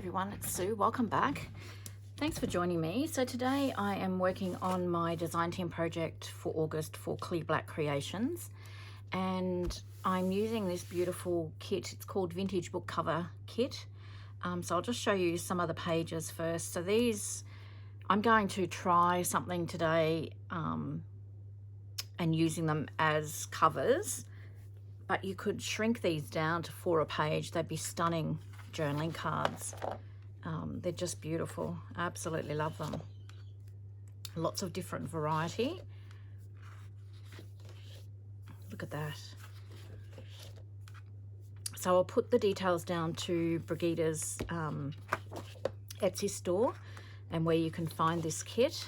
everyone, it's Sue. Welcome back. Thanks for joining me. So today I am working on my design team project for August for Clear Black Creations, and I'm using this beautiful kit. It's called Vintage Book Cover Kit. So I'll just show you some of the pages first. So these, I'm going to try something today and using them as covers, but you could shrink these down to 4 a page. They'd be stunning journaling cards. They're just beautiful. I absolutely love them. Lots of different variety. Look at that. So I'll put the details down to Brigitte's Etsy store and where you can find this kit.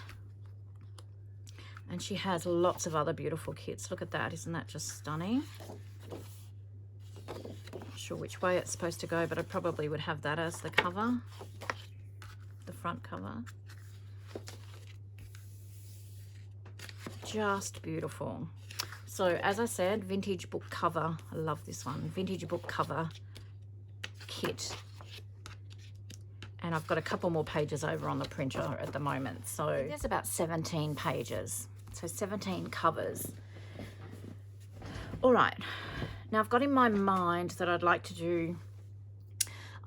And she has lots of other beautiful kits. Look at that. Isn't that just stunning? Not sure which way it's supposed to go, but I probably would have that as the cover, the front cover. Just beautiful. So as I said, vintage book cover. I love this one. Vintage book cover kit. And I've got a couple more pages over on the printer at the moment. So there's about 17 pages. So 17 covers. All right. Now I've got in my mind that I'd like to do,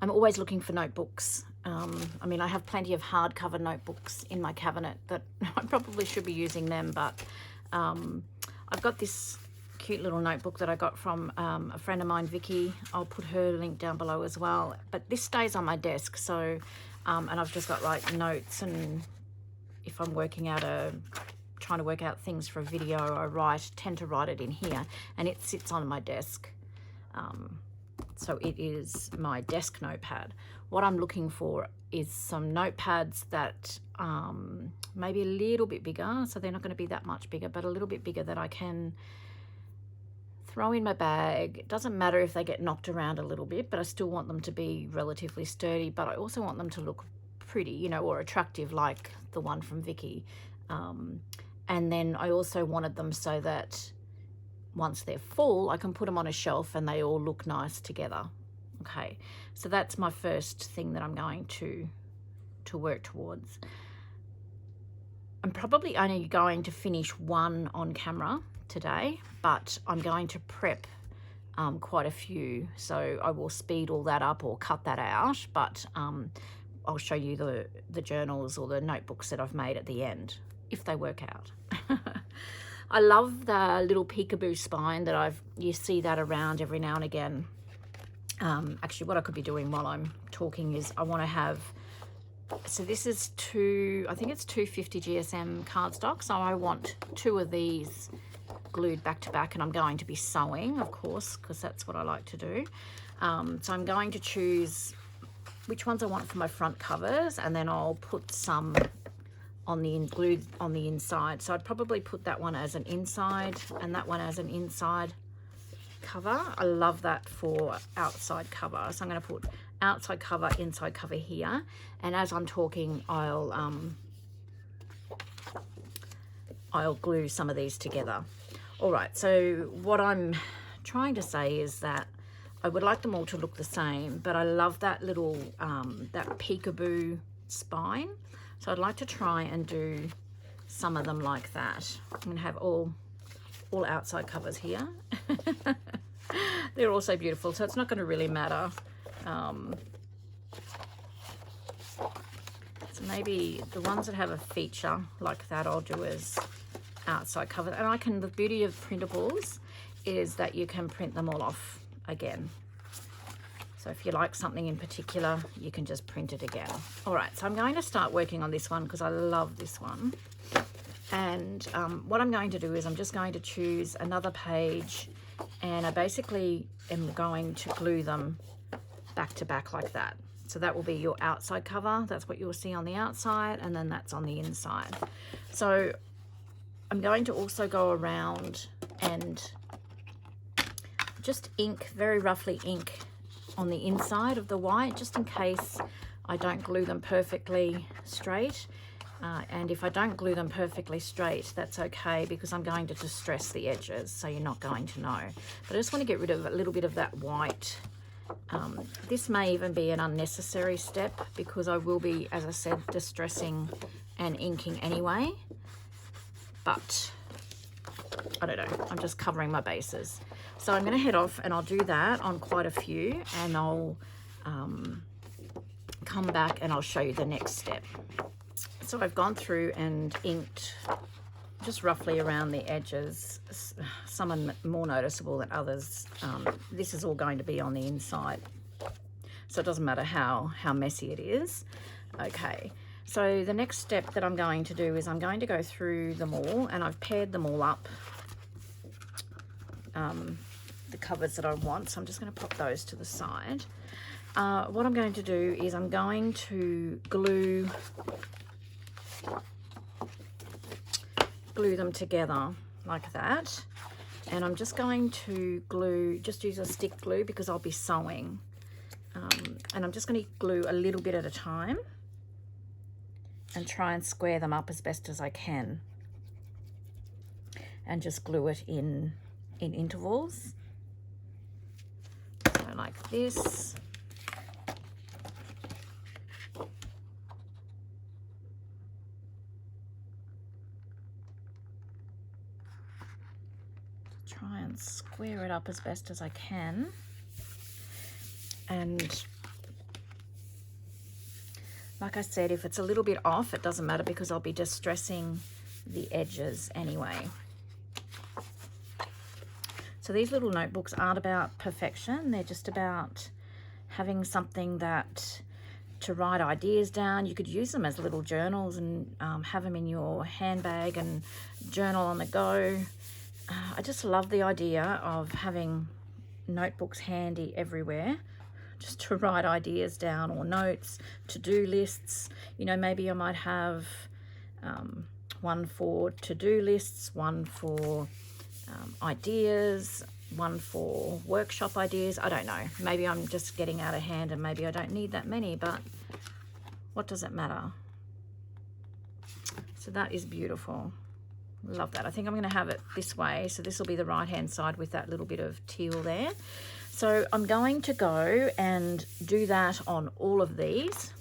I'm always looking for notebooks. I mean, I have plenty of hardcover notebooks in my cabinet that I probably should be using them, but I've got this cute little notebook that I got from a friend of mine, Vicky. I'll put her link down below as well. But this stays on my desk, so, and I've just got like notes, and if I'm trying to work out things for a video, I tend to write it in here, and it sits on my desk. So it is my desk notepad. What I'm looking for is some notepads that maybe a little bit bigger, so they're not going to be that much bigger, but a little bit bigger that I can throw in my bag. It doesn't matter if they get knocked around a little bit, but I still want them to be relatively sturdy, but I also want them to look pretty, you know, or attractive like the one from Vicky. And then I also wanted them so that once they're full, I can put them on a shelf and they all look nice together. Okay, so that's my first thing that I'm going to work towards. I'm probably only going to finish one on camera today, but I'm going to prep quite a few. So I will speed all that up or cut that out, but I'll show you the journals or the notebooks that I've made at the end, if they work out. I love the little peekaboo spine that you see that around every now and again. Actually, what I could be doing while I'm talking is I want to have, so this is I think it's 250 GSM cardstock, so I want 2 of these glued back to back, and I'm going to be sewing, of course, because that's what I like to do. So I'm going to choose which ones I want for my front covers, and then I'll put some glued on the inside. So I'd probably put that one as an inside and that one as an inside cover. I love that for outside cover. So I'm going to put outside cover, inside cover here, and as I'm talking I'll glue some of these together. All right, so what I'm trying to say is that I would like them all to look the same, but I love that little that peekaboo spine. So I'd like to try and do some of them like that. I'm going to have all outside covers here. They're all so beautiful, so it's not going to really matter. So maybe the ones that have a feature like that I'll do as outside cover. And the beauty of printables is that you can print them all off again. So if you like something in particular, you can just print it again. All right, so I'm going to start working on this one because I love this one. And what I'm going to do is I'm just going to choose another page, and I basically am going to glue them back to back like that. So that will be your outside cover. That's what you'll see on the outside, and then that's on the inside. So I'm going to also go around and just very roughly ink on the inside of the white, just in case I don't glue them perfectly straight. And if I don't glue them perfectly straight, that's okay, because I'm going to distress the edges, so you're not going to know. But I just want to get rid of a little bit of that white This may even be an unnecessary step because I will be, as I said, distressing and inking anyway, but I don't know, I'm just covering my bases. So I'm going to head off and I'll do that on quite a few, and I'll come back and I'll show you the next step. So I've gone through and inked just roughly around the edges. Some are more noticeable than others. This is all going to be on the inside, so it doesn't matter how messy it is. Okay, so the next step that I'm going to do is I'm going to go through them all, and I've paired them all up, the covers that I want, so I'm just going to pop those to the side. What I'm going to do is I'm going to glue them together like that, and I'm just going to use a stick glue because I'll be sewing, and I'm just going to glue a little bit at a time and try and square them up as best as I can, and just glue it in intervals, so like this. Try and square it up as best as I can, and like I said, if it's a little bit off, it doesn't matter because I'll be distressing the edges anyway. So these little notebooks aren't about perfection, they're just about having something to write ideas down. You could use them as little journals and have them in your handbag and journal on the go. I just love the idea of having notebooks handy everywhere, just to write ideas down, or notes, to-do lists. You know, maybe I might have one for to-do lists, one for ideas, one for workshop ideas. I don't know, maybe I'm just getting out of hand and maybe I don't need that many, but what does it matter? So that is beautiful. Love that. I think I'm going to have it this way, so this will be the right hand side with that little bit of teal there. So I'm going to go and do that on all of these,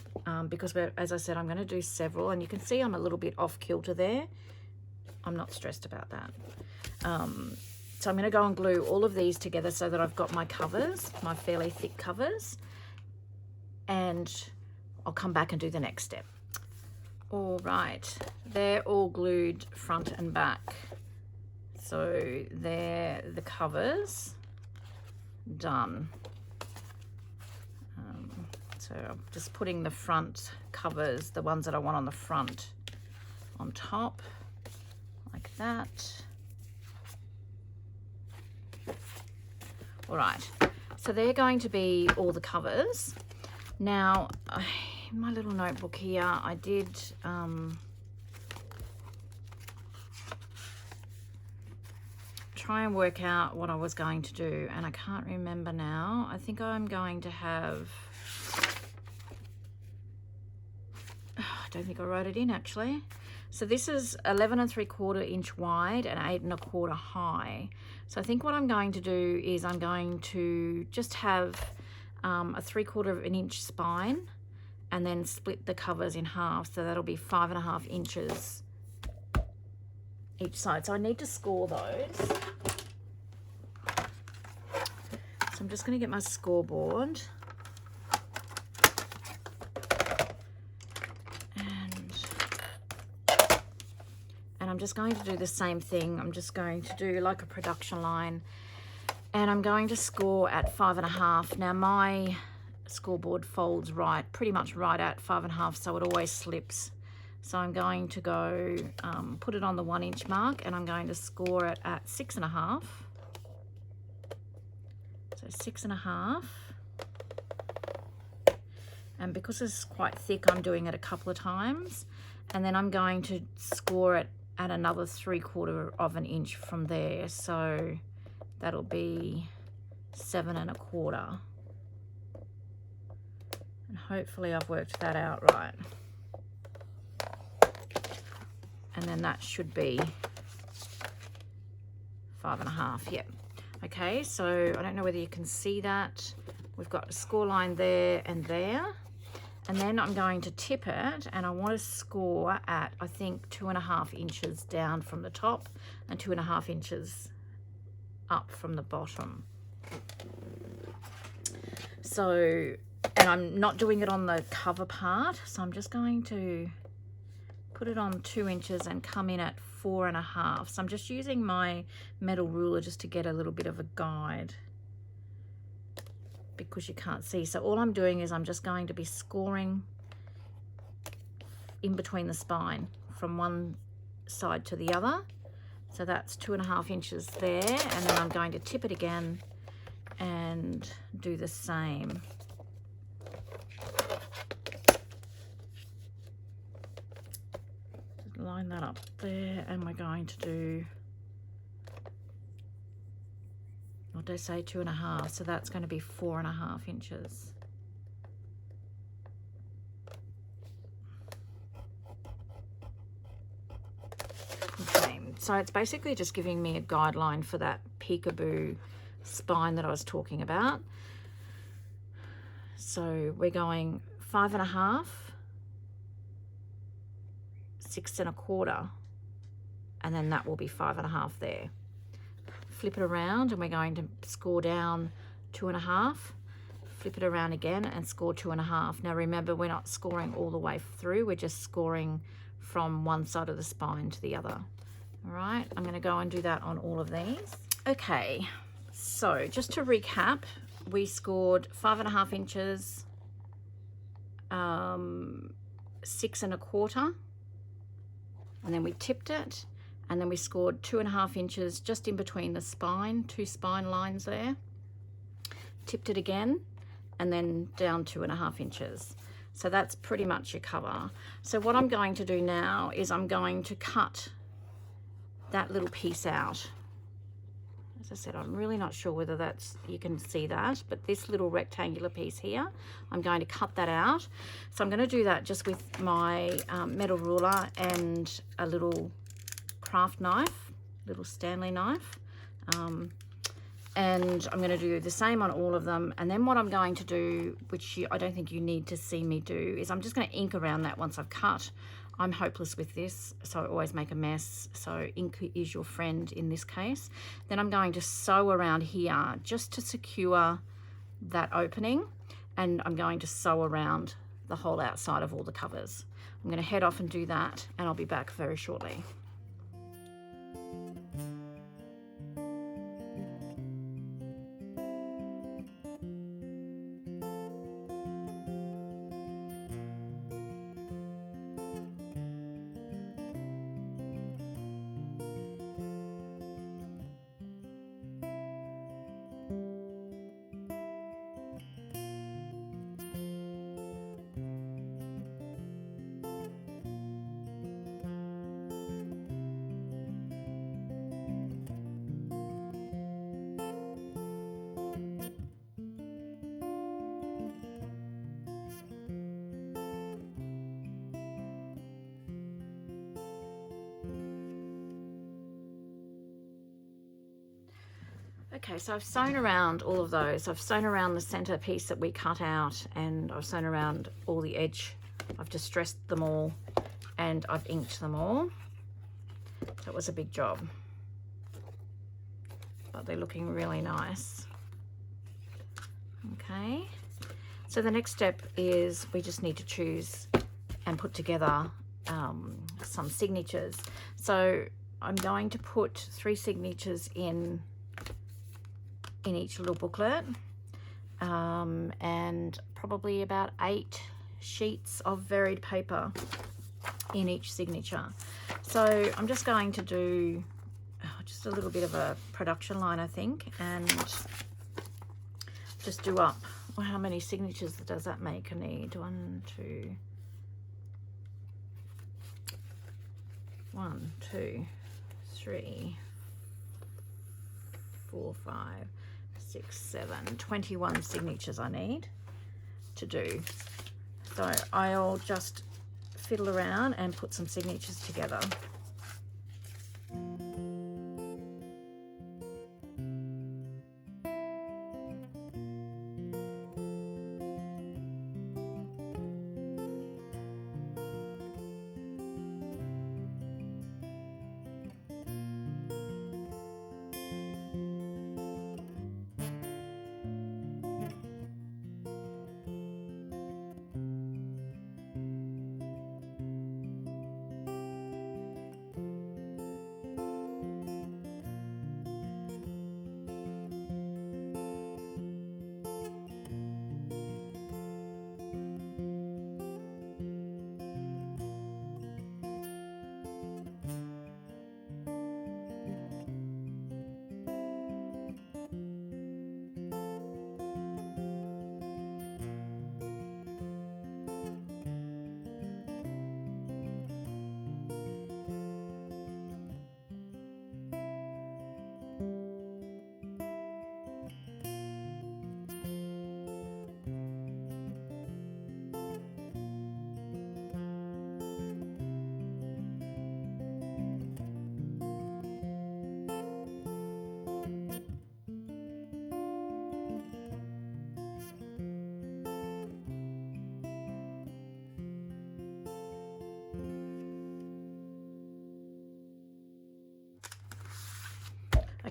because as I said, I'm going to do several, and you can see I'm a little bit off kilter there. I'm not stressed about that. So I'm going to go and glue all of these together so that I've got my covers, my fairly thick covers, and I'll come back and do the next step. All right, they're all glued front and back. So they're the covers done. So I'm just putting the front covers, the ones that I want on the front, on top, like that. All right, so they're going to be all the covers. Now, in my little notebook here, I did try and work out what I was going to do, and I can't remember now. I think I'm going to have, I don't think I wrote it in actually. So this is 11 3/4 inch wide and 8 1/4 high. So I think what I'm going to do is I'm going to just have a 3/4 inch spine, and then split the covers in half, so that'll be 5 1/2 inches each side. So I need to score those. So I'm just going to get my scoreboard, and I'm just going to do the same thing. I'm just going to do like a production line, and I'm going to score at 5 1/2. Now my scoreboard folds right, pretty much right at 5 1/2, so it always slips. So I'm going to go put it on the 1 inch mark, and I'm going to score it at 6 1/2. So 6 1/2. And because this is quite thick, I'm doing it a couple of times, and then I'm going to score it at another 3/4 inch from there. So that'll be 7 1/4. And hopefully I've worked that out right. And then that should be 5 1/2, yep. Okay, so I don't know whether you can see that. we've got a score line there and there. And then I'm going to tip it, and I want to score at, I think, 2.5 inches down from the top and 2.5 inches up from the bottom. So, and I'm not doing it on the cover part, so I'm just going to put it on 2 inches and come in at 4.5. So I'm just using my metal ruler just to get a little bit of a guide, because you can't see. So all I'm doing is I'm just going to be scoring in between the spine from one side to the other. So that's 2.5 inches there, and then I'm going to tip it again and do the same. Just line that up there, and we're going to do, what did I say, 2.5, so that's going to be 4.5 inches. Okay, so it's basically just giving me a guideline for that peekaboo spine that I was talking about. So we're going 5.5, 6.25, and then that will be 5.5 there. Flip it around, and we're going to score down 2.5, flip it around again and score 2.5. Now remember, we're not scoring all the way through, we're just scoring from one side of the spine to the other. All right, I'm going to go and do that on all of these. Okay, so just to recap, we scored 5.5 inches, 6.25, and then we tipped it, and then we scored 2.5 inches just in between the spine, 2 spine lines there, tipped it again, and then down 2.5 inches. So that's pretty much your cover. So what I'm going to do now is I'm going to cut that little piece out. As I said, I'm really not sure whether that's, you can see that, but this little rectangular piece here, I'm going to cut that out. So I'm going to do that just with my metal ruler and a little craft knife, little Stanley knife. And I'm going to do the same on all of them. And then what I'm going to do, which I don't think you need to see me do, is I'm just going to ink around that once I've cut. I'm hopeless with this, so I always make a mess. So ink is your friend in this case. Then I'm going to sew around here just to secure that opening. And I'm going to sew around the whole outside of all the covers. I'm going to head off and do that, and I'll be back very shortly. Okay, so I've sewn around all of those. I've sewn around the center piece that we cut out, and I've sewn around all the edge. I've distressed them all, and I've inked them all. That was a big job, but they're looking really nice. Okay, so the next step is we just need to choose and put together some signatures. So I'm going to put 3 signatures in each little booklet, and probably about 8 sheets of varied paper in each signature. So I'm just going to do just a little bit of a production line, I think, and just do up. Well, how many signatures does that make? I need 1, 2, 3, 4, 5, 6, 7, 21 signatures I need to do. So I'll just fiddle around and put some signatures together.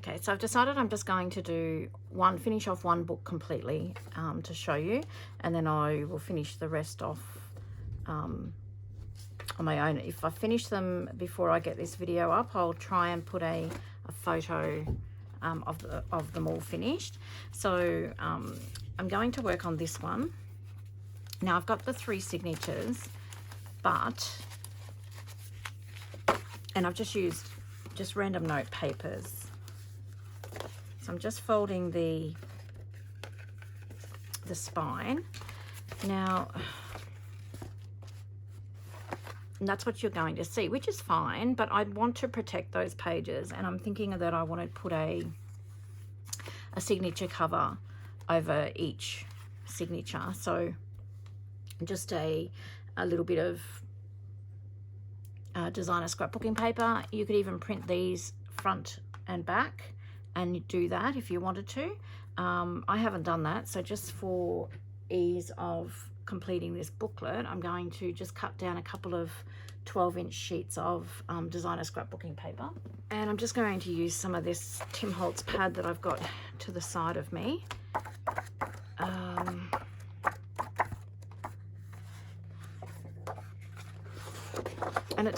Okay, so I've decided I'm just going to do finish off one book completely to show you, and then I will finish the rest off on my own. If I finish them before I get this video up, I'll try and put a photo of them all finished. So I'm going to work on this one. Now I've got the 3 signatures, and I've just used random note papers. So I'm just folding the spine. Now, and that's what you're going to see, which is fine, but I want to protect those pages, and I'm thinking that I want to put a signature cover over each signature. So just a little bit of designer scrapbooking paper. You could even print these front and back and do that if you wanted to. I haven't done that, so just for ease of completing this booklet, I'm going to just cut down a couple of 12-inch sheets of designer scrapbooking paper, and I'm just going to use some of this Tim Holtz pad that I've got to the side of me. And it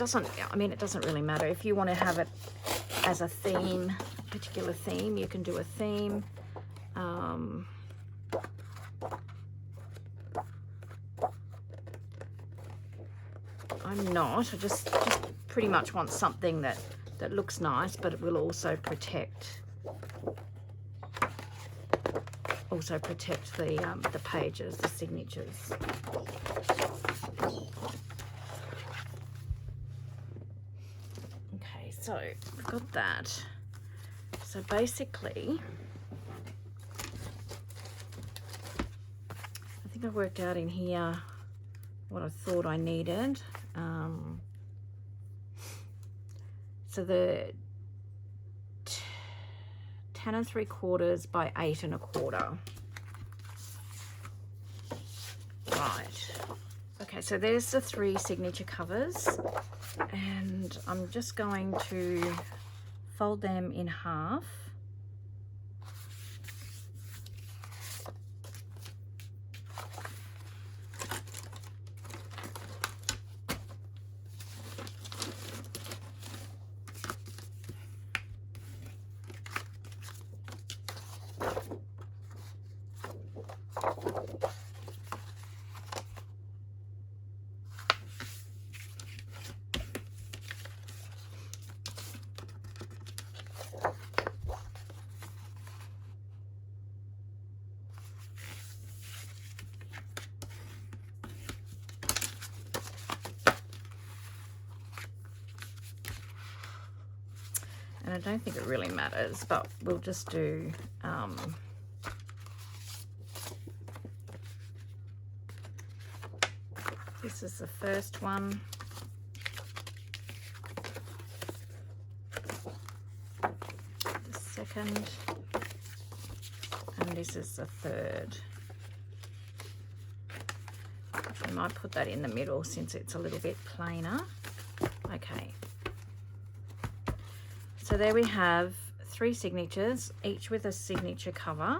doesn't really matter if you want to have it as a theme, a particular theme. You can do a theme. I'm not. I just pretty much want something that looks nice, but it will also protect the pages, the signatures. Okay, so we've got that. So basically, I think I worked out in here what I thought I needed. So the 10 3/4 by 8 1/4. Right. Okay, so there's the 3 signature covers, and I'm just going to fold them in half. And I don't think it really matters, but we'll just do this is the first one. The second. And this is the third. I might put that in the middle since it's a little bit plainer. Okay. So there we have 3 signatures, each with a signature cover.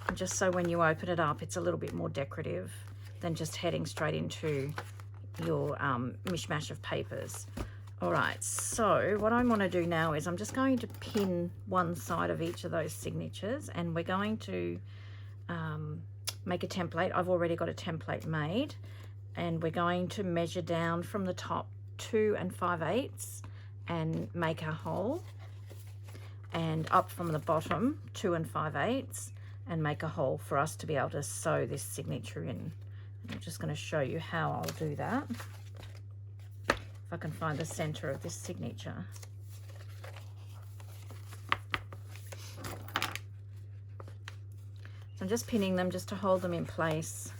And just so when you open it up, it's a little bit more decorative than just heading straight into your mishmash of papers. All right, so what I want to do now is I'm just going to pin one side of each of those signatures, and we're going to make a template. I've already got a template made, and we're going to measure down from the top 2 5/8 and make a hole, and up from the bottom 2 5/8 and make a hole for us to be able to sew this signature in. I'm just going to show you how I'll do that. If I can find the center of this signature. So I'm just pinning them just to hold them in place.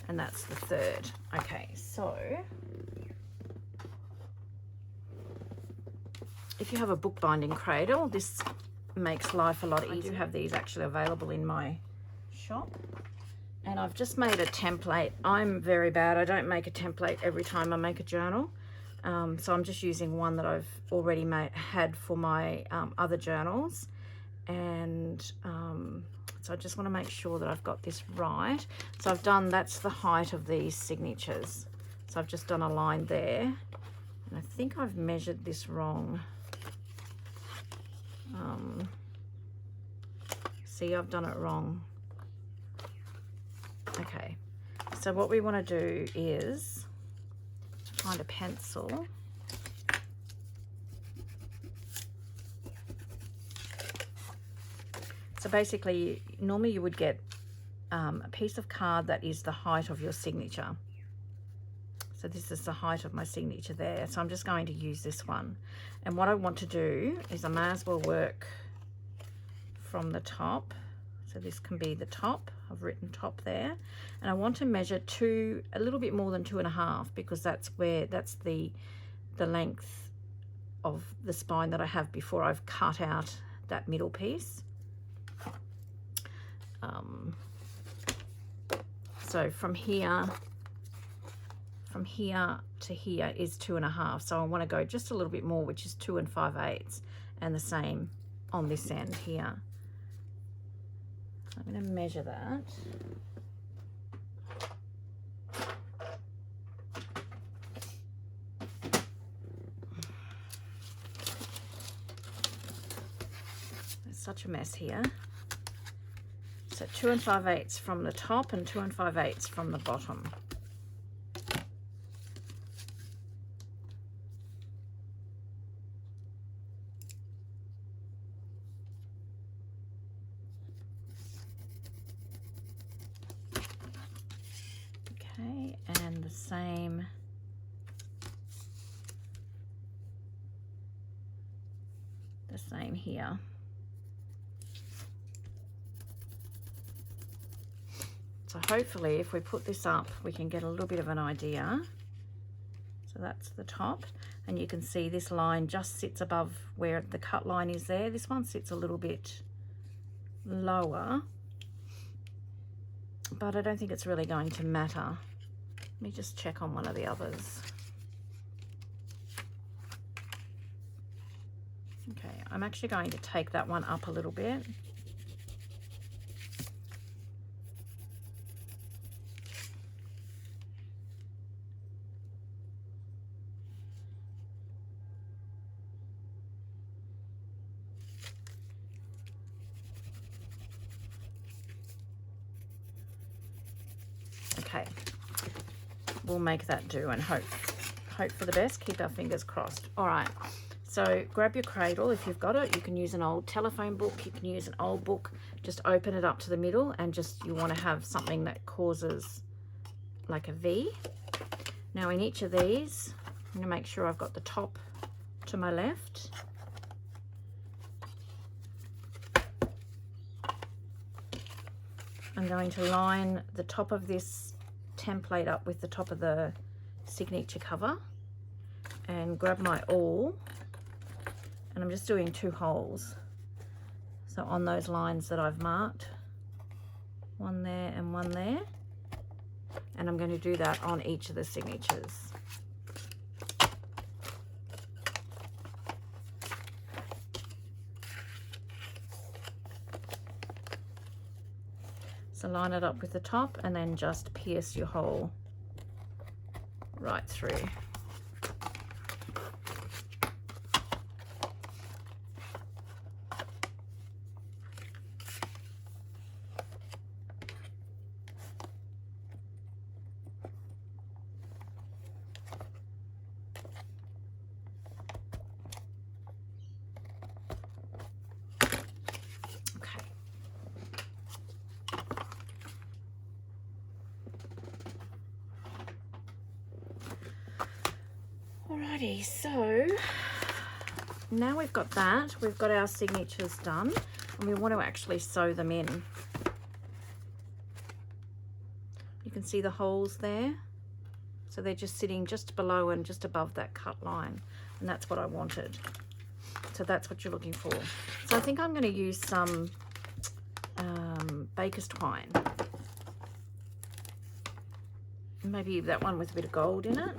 and that's the third. Okay, so if you have a bookbinding cradle, this makes life a lot easier. I do have these actually available in my shop. And I've just made a template. I'm very bad. I don't make a template every time I make a journal. So I'm just using one that I've already had for my other journals. And so I just want to make sure that I've got this right. So I've done, that's the height of these signatures. So I've just done a line there. And I think I've measured this wrong. See, I've done it wrong. Okay, so what we want to do is find a pencil. So basically, normally you would get a piece of card that is the height of your signature. So this is the height of my signature there. So I'm just going to use this one. And what I want to do is I may as well work from the top. So this can be the top. I've written top there. And I want to measure a little bit more than 2.5, because that's the length of the spine that I have before I've cut out that middle piece. So from here to here is 2.5. So I want to go just a little bit more, which is 2 5/8, and the same on this end here. I'm going to measure that. There's such a mess here. So 2 5/8 from the top and 2 5/8 from the bottom. Okay, and the same here. So hopefully if we put this up, we can get a little bit of an idea. So that's the top, and you can see this line just sits above where the cut line is there. This one sits a little bit lower, but I don't think it's really going to matter. Let me just check on one of the others. Okay, I'm actually going to take that one up a little bit. Okay, we'll make that do and hope for the best, keep our fingers crossed. All right, so grab your cradle if you've got it. You can use an old telephone book, you can use an old book. Just open it up to the middle, and just you want to have something that causes like a V. Now in each of these, I'm going to make sure I've got the top to my left. I'm going to line the top of this template up with the top of the signature cover and grab my awl, and I'm just doing 2 holes. So on those lines that I've marked, one there and one there, and I'm going to do that on each of the signatures. So line it up with the top and then just pierce your hole right through. Alrighty, so now we've got that, we've got our signatures done, and we want to actually sew them in. You can see the holes there. So they're just sitting just below and just above that cut line. And that's what I wanted. So that's what you're looking for. So I think I'm going to use some baker's twine. Maybe that one with a bit of gold in it.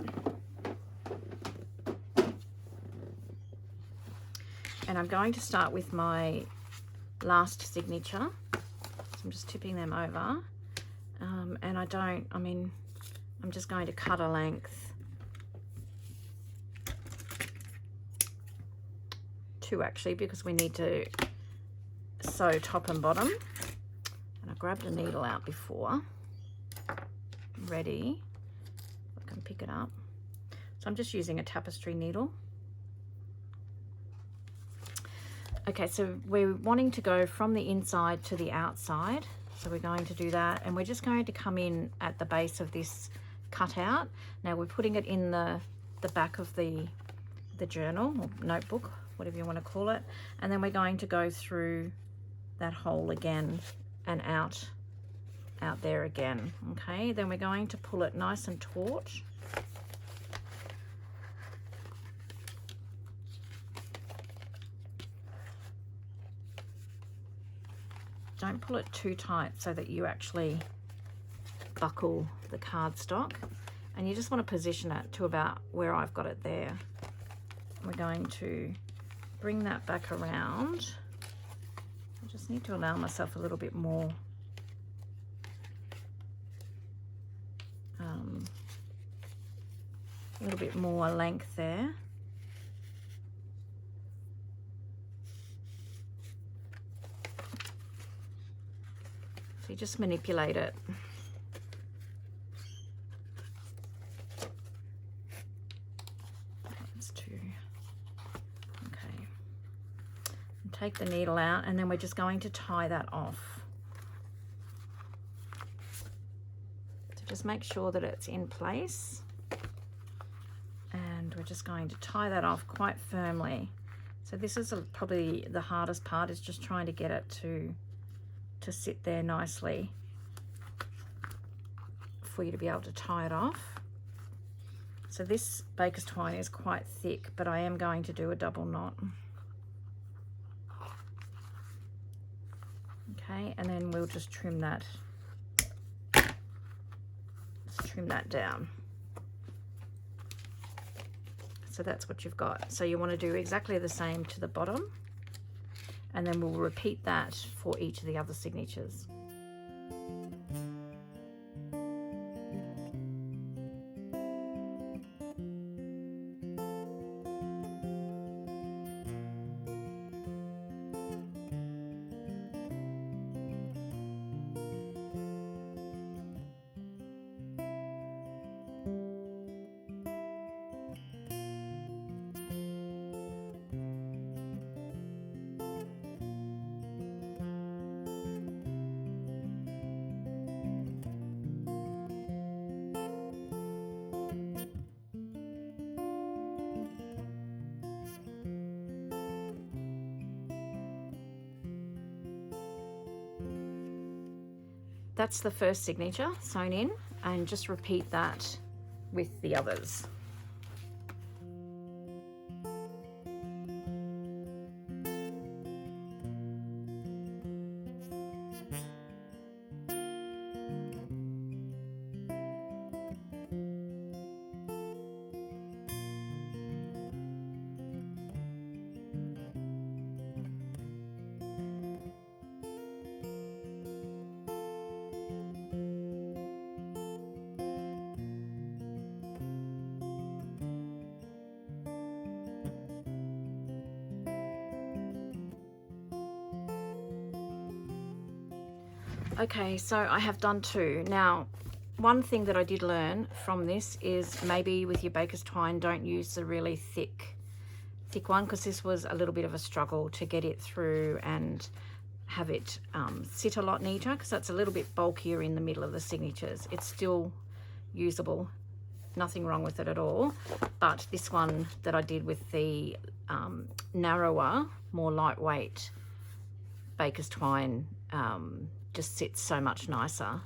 And I'm going to start with my last signature. So I'm just tipping them over. And I'm just going to cut a length. 2 actually, because we need to sew top and bottom. And I grabbed a needle out before. Ready. I can pick it up. So I'm just using a tapestry needle. Okay, so we're wanting to go from the inside to the outside. So we're going to do that, and we're just going to come in at the base of this cutout. Now we're putting it in the back of the journal or notebook, whatever you want to call it. And then we're going to go through that hole again and out there again. Okay, then we're going to pull it nice and taut. Don't pull it too tight so that you actually buckle the cardstock, and you just want to position it to about where I've got it there. We're going to bring that back around. I just need to allow myself a little bit more length there. So you just manipulate it. That's 2. Okay. And take the needle out, and then we're just going to tie that off. So just make sure that it's in place. And we're just going to tie that off quite firmly. So this is probably the hardest part, is just trying to get it to sit there nicely for you to be able to tie it off. So this baker's twine is quite thick, but I am going to do a double knot. Okay, and then we'll just trim that. Let's trim that down. So that's what you've got. So you want to do exactly the same to the bottom, and then we'll repeat that for each of the other signatures. That's the first signature sewn in, and just repeat that with the others. Okay, so I have done 2. Now, one thing that I did learn from this is maybe with your baker's twine, don't use the really thick one, because this was a little bit of a struggle to get it through and have it sit a lot neater, because that's a little bit bulkier in the middle of the signatures. It's still usable, nothing wrong with it at all, but this one that I did with the narrower, more lightweight baker's twine just sits so much nicer,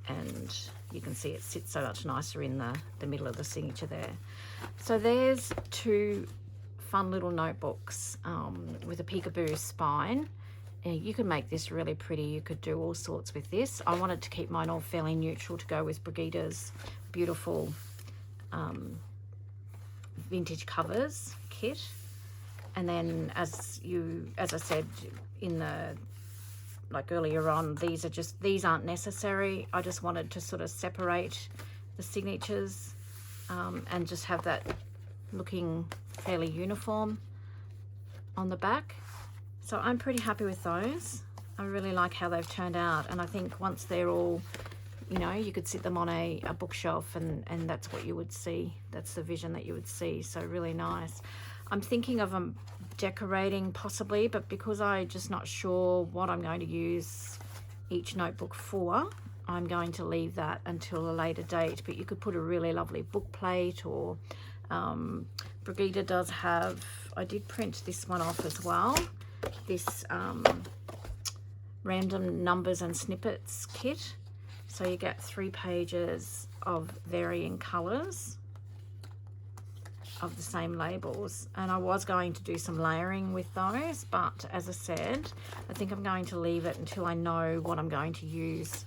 and you can see it sits so much nicer in the middle of the signature there. So there's 2 fun little notebooks with a peekaboo spine. You could make this really pretty. You could do all sorts with this. I wanted to keep mine all fairly neutral to go with Brigida's beautiful vintage covers kit. And then as I said in the, like earlier on, these aren't necessary. I just wanted to sort of separate the signatures and just have that looking fairly uniform on the back. So I'm pretty happy with those. I really like how they've turned out, and I think once they're all, you know, you could sit them on a bookshelf and that's what you would see. That's the vision that you would see. So really nice. I'm thinking of decorating possibly, but because I'm just not sure what I'm going to use each notebook for, I'm going to leave that until a later date. But you could put a really lovely book plate, or Brigida does have, I did print this one off as well, this random numbers and snippets kit. So you get 3 pages of varying colors of the same labels, and I was going to do some layering with those, but as I said, I think I'm going to leave it until I know what I'm going to use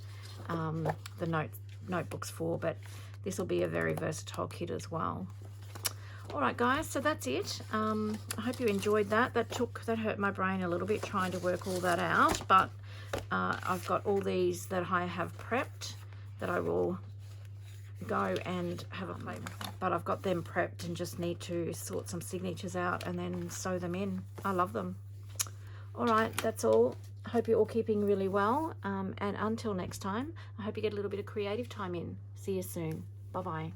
the notebooks for. But this will be a very versatile kit as well. All right guys, so that's it. I hope you enjoyed that. That hurt my brain a little bit trying to work all that out, but I've got all these that I have prepped that I will go and have a play with. But I've got them prepped and just need to sort some signatures out and then sew them in. I love them. All right, that's all. I hope you're all keeping really well, and until next time, I hope you get a little bit of creative time in. See you soon. Bye bye.